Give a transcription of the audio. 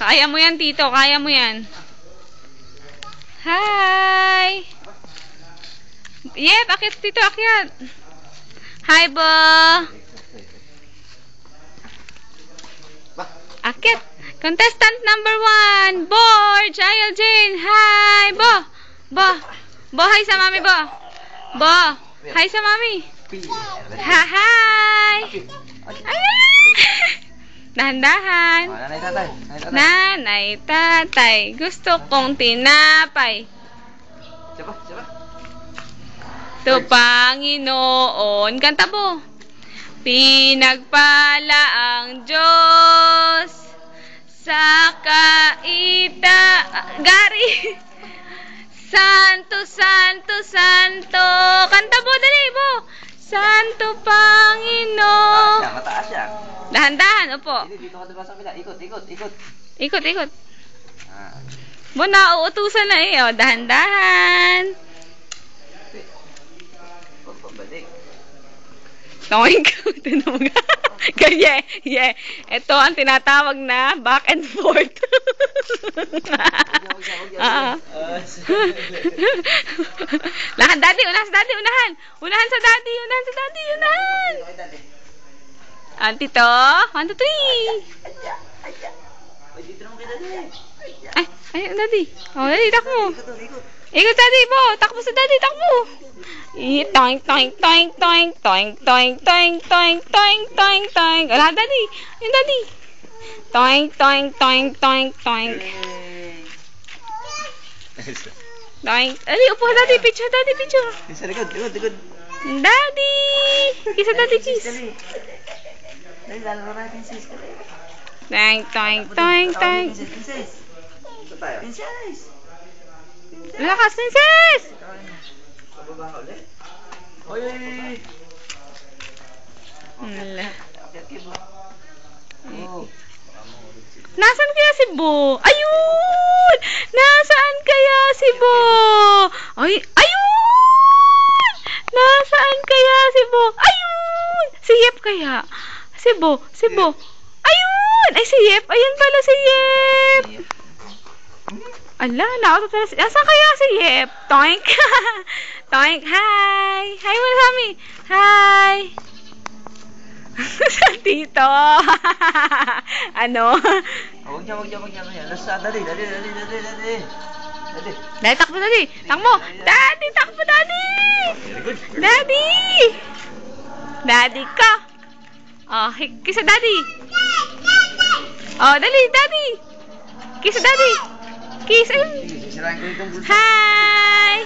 Kaya mo yan, Tito. Kaya mo yan. Hi! Yep, akit, Tito, akit. Hi, Bo! Akit. Contestant number 1, Borge, Ayel Jane. Hi, Bo! Bo! Bo, hi sa mami, Bo! Bo! Hi sa mami! Hi! Dahan-dahan. Nanay, tatay. Gusto kong tinapay. To Panginoon. Kanta po. Pinagpala ang Diyos sa Gari. Santo, Santo, Santo. Kanta po, dali po. Santo Panginoon. Mataas yan. Dahan-dahan, opo. Dito ka diba sa kabila? Ikot. Ikot. Bo, nauutusan na eh. O, dahan-dahan. Balik. Tawag ko. Yeah. Ito ang tinatawag na back and forth. Lahan, daddy. Unahan sa daddy. Unahan sa daddy. Tito. 1, 2, 3. Ay, daddy. Oh, daddy, takbo. Ikot, daddy po. Takbo sa daddy, takbo. Toink. Wala, daddy. Yung daddy. Toink. Ali, upo, daddy. Picture. Sa likod. Daddy. Kiss, daddy, kiss. Dali, lalaro natin sis. Toink. Princess. Princess. Lakas, princess. Pababa ka ulit. Hoy. Wala. Oh. Nasaan kaya si Bo? Ayun! Nasaan kaya si Bo? Ayun! Nasaan kaya si Bo? Ayun! Si Yep kaya? Si Bo. Ayun! Ay, si Yep. Ayun pala si Yep. Ala, nakatutala si... Nasaan kaya si Yep? Toink. Toink. Hi. Hi mo sa amin. Hi. Sa Tito. Ano? Huwag niya. Dali. Dali, takbo, daddy. Takbo. Daddy, takbo, daddy. Daddy. Daddy ka. Oh, kiss sa daddy. Oh, dali, daddy. Kiss sa daddy. Kiss. Hi.